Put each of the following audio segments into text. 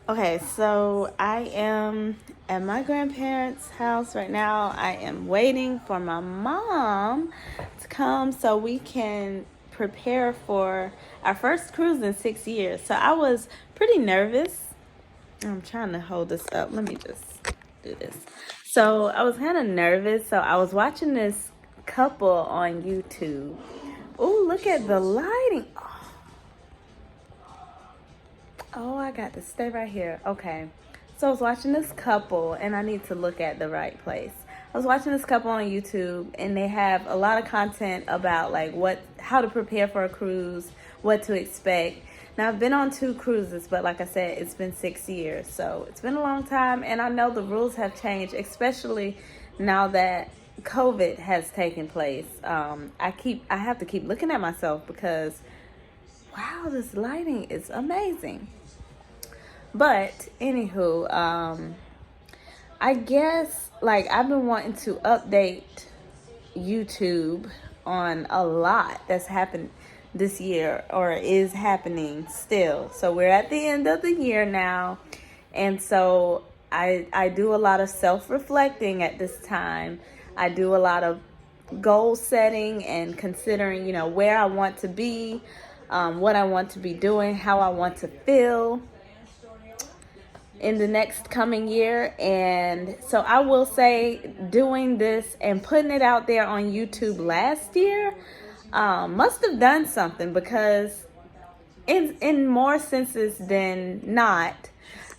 Okay, so I am at my grandparents' house right now. I am waiting for my mom to come so we can prepare for our first cruise in 6 years. So I was pretty nervous. I'm trying to hold this up. Let me just do this. So I was kind of nervous. So I was watching this couple on YouTube. Oh, look at the lighting. Oh, I got to stay right here. Okay. So I was watching this couple, and I need to look at the right place. I was watching this couple on YouTube, and they have a lot of content about like how to prepare for a cruise, what to expect. Now I've been on 2 cruises, but like I said, it's been 6 years, so it's been a long time, and I know the rules have changed, especially now that COVID has taken place. I have to keep looking at myself because wow, this lighting is amazing. But anywho, I guess like I've been wanting to update YouTube on a lot that's happened this year or is happening still. So we're at the end of the year now, and so I do a lot of self-reflecting at this time. I do a lot of goal setting and considering, where I want to be, what I want to be doing, how I want to feel in the next coming year. And so I will say doing this and putting it out there on YouTube last year must have done something, because in more senses than not,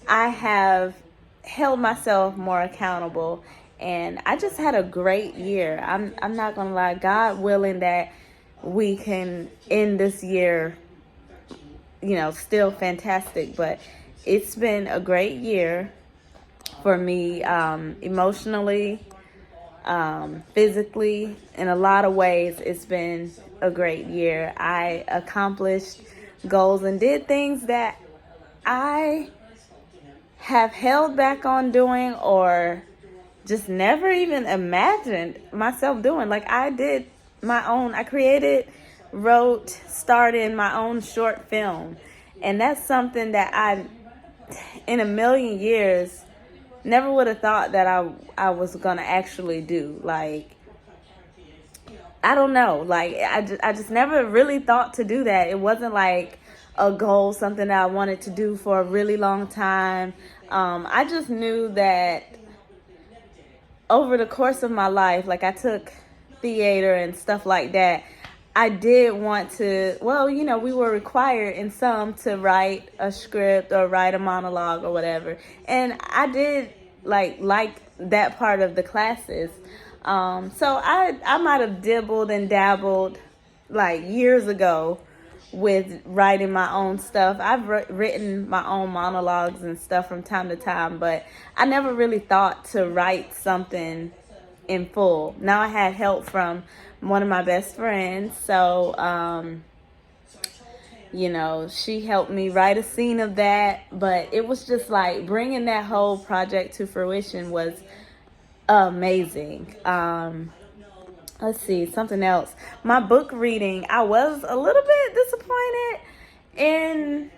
I have held myself more accountable, and I just had a great year. I'm not gonna lie, God willing that we can end this year still fantastic. But it's been a great year for me, emotionally, physically, in a lot of ways. It's been a great year. I accomplished goals and did things that I have held back on doing or just never even imagined myself doing. Like I created, wrote, starred in my own short film. And that's something that in a million years, never would have thought that I was going to actually do. Like, I don't know. Like, I just never really thought to do that. It wasn't like a goal, something that I wanted to do for a really long time. I just knew that over the course of my life, like I took theater and stuff like that. I did want to, we were required in some to write a script or write a monologue or whatever. And I did like that part of the classes. So I might have dibbled and dabbled like years ago with writing my own stuff. I've written my own monologues and stuff from time to time, but I never really thought to write something in full. Now I had help from one of my best friends, so she helped me write a scene of that. But it was just like bringing that whole project to fruition was amazing. Let's see, something else. My book reading, I was a little bit disappointed in.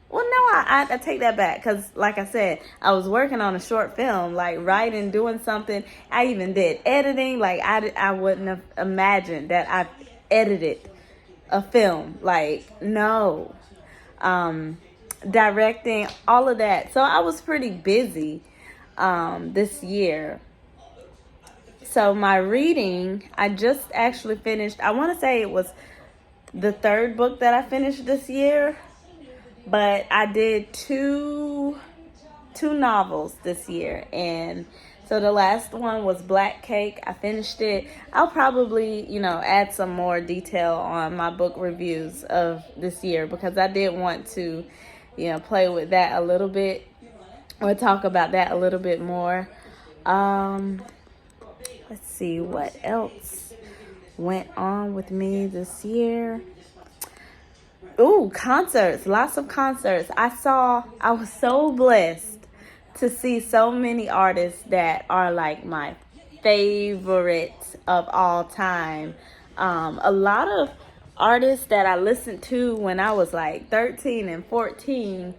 Well, no, I take that back, because like I said, I was working on a short film, like writing, doing something. I even did editing. Like I wouldn't have imagined that I edited a film. Like, no. Directing, all of that. So I was pretty busy this year. So my reading, I just actually finished, I want to say it was the third book that I finished this year, but I did two novels this year. And so the last one was Black Cake. I finished it. I'll probably, add some more detail on my book reviews of this year, because I did want to, play with that a little bit, or talk about that a little bit more. Let's see what else went on with me this year. Ooh, concerts, lots of concerts. I was so blessed to see so many artists that are like my favorites of all time. A lot of artists that I listened to when I was like 13 and 14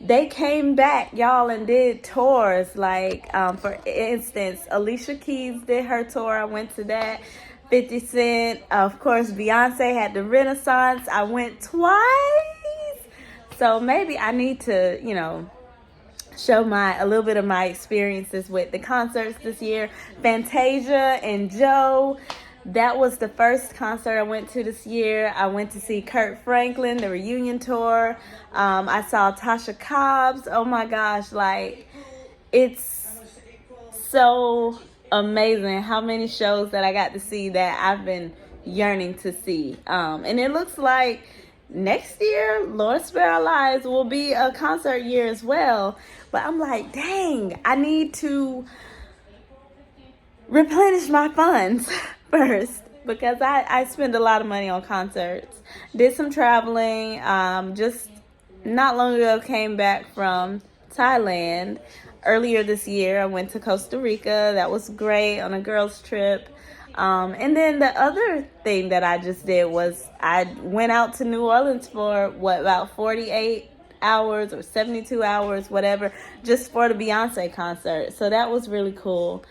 they came back, y'all, and did tours. Like, for instance, Alicia Keys did her tour. I went to that. 50 Cent, of course, Beyonce had the Renaissance. I went twice. So maybe I need to, show a little bit of my experiences with the concerts this year. Fantasia and Joe. That was the first concert I went to this year. I went to see Kirk Franklin, the reunion tour. I saw Tasha Cobbs. Oh my gosh, like, it's so amazing how many shows that I got to see that I've been yearning to see. And it looks like next year, Lord Spare Our Lives, will be a concert year as well. But I'm like, dang, I need to replenish my funds first, because I spend a lot of money on concerts. Did some traveling. Just not long ago, came back from Thailand. Earlier this year, I went to Costa Rica. That was great on a girls' trip. And then the other thing that I just did was I went out to New Orleans for about 48 hours or 72 hours, whatever, just for the Beyonce concert. So that was really cool.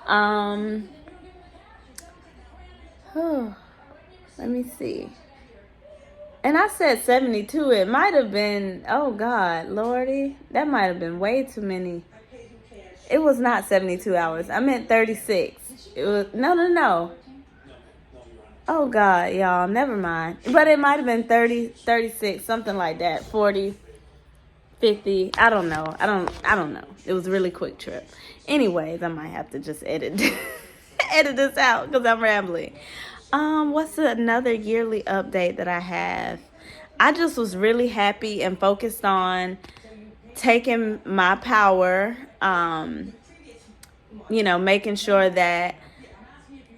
Let me see. And I said 72. It might have been, oh God, Lordy, that might have been way too many. It was not 72 hours. I meant 36. It was, no. Oh God, y'all, never mind. But it might have been 30, 36, something like that. 40, 50, I don't know. I don't know. It was a really quick trip. Anyways, I might have to just edit this out because I'm rambling. What's another yearly update that I have? I just was really happy and focused on taking my power, making sure that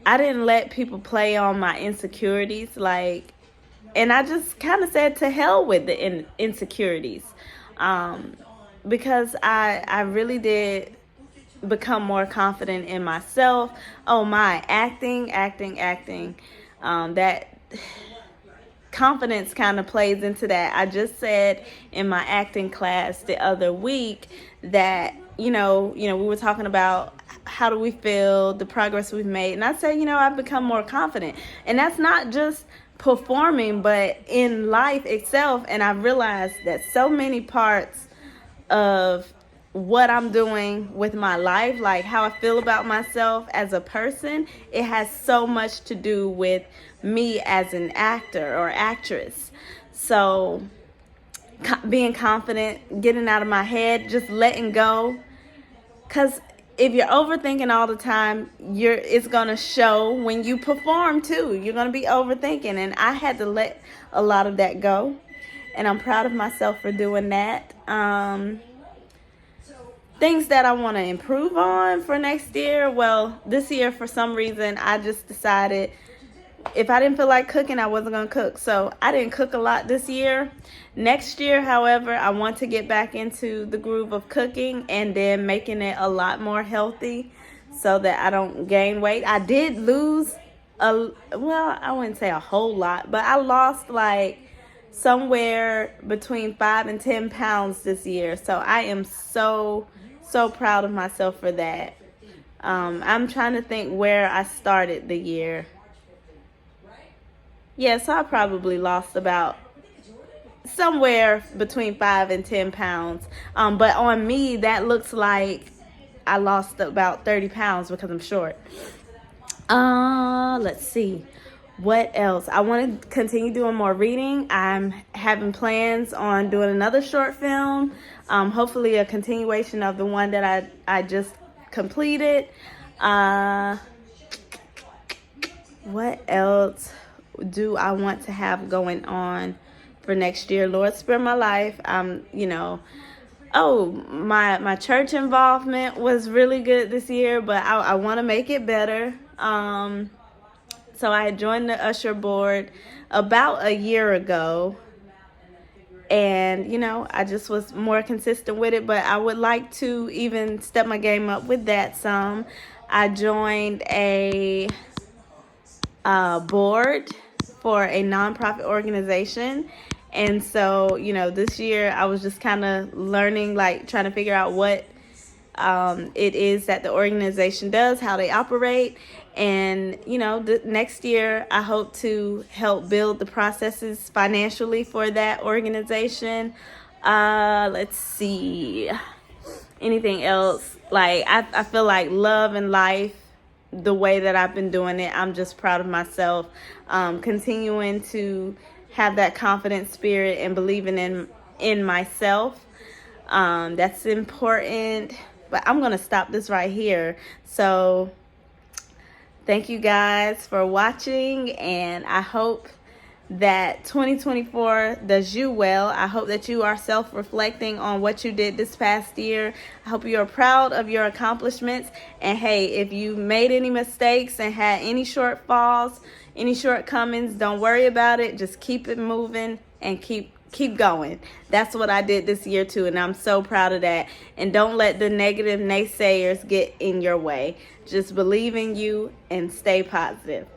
I didn't let people play on my insecurities, and I just kind of said to hell with the insecurities, because I really did become more confident in myself. Oh my, acting. That confidence kind of plays into that. I just said in my acting class the other week that, we were talking about how do we feel, the progress we've made. And I said, I've become more confident. And that's not just performing, but in life itself. And I realized that so many parts of what I'm doing with my life, like how I feel about myself as a person, it has so much to do with me as an actor or actress. So being confident, getting out of my head, just letting go. Because if you're overthinking all the time, it's going to show when you perform too. You're going to be overthinking. And I had to let a lot of that go. And I'm proud of myself for doing that. Things that I want to improve on for next year. Well, this year, for some reason, I just decided if I didn't feel like cooking, I wasn't going to cook. So I didn't cook a lot this year. Next year, however, I want to get back into the groove of cooking and then making it a lot more healthy so that I don't gain weight. I did lose I wouldn't say a whole lot, but I lost somewhere between 5 and 10 pounds this year. So I am so proud of myself for that. I'm trying to think where I started the year. Yeah, so I probably lost about somewhere between 5 and 10 pounds. But on me, that looks like I lost about 30 pounds because I'm short. Let's see. What else? I want to continue doing more reading. I'm having plans on doing another short film. Hopefully a continuation of the one that I just completed. What else do I want to have going on for next year? Lord spare my life. My church involvement was really good this year, but I want to make it better. So I joined the usher board about a year ago, and I just was more consistent with it, but I would like to even step my game up with that some. I joined a board for a nonprofit organization, And so, you know, this year I was just kind of learning, like trying to figure out what it is that the organization does, how they operate. And, you know, next year I hope to help build the processes financially for that organization. Let's see. Anything else? Like, I feel like love and life, the way that I've been doing it, I'm just proud of myself. Continuing to have that confident spirit and believing in myself. That's important. But I'm going to stop this right here. So thank you guys for watching, and I hope that 2024 does you well. I hope that you are self-reflecting on what you did this past year. I hope you are proud of your accomplishments. And hey, if you made any mistakes and had any shortfalls, any shortcomings, don't worry about it. Just keep it moving and keep going. That's what I did this year too, and I'm so proud of that. And don't let the negative naysayers get in your way. Just believe in you and stay positive.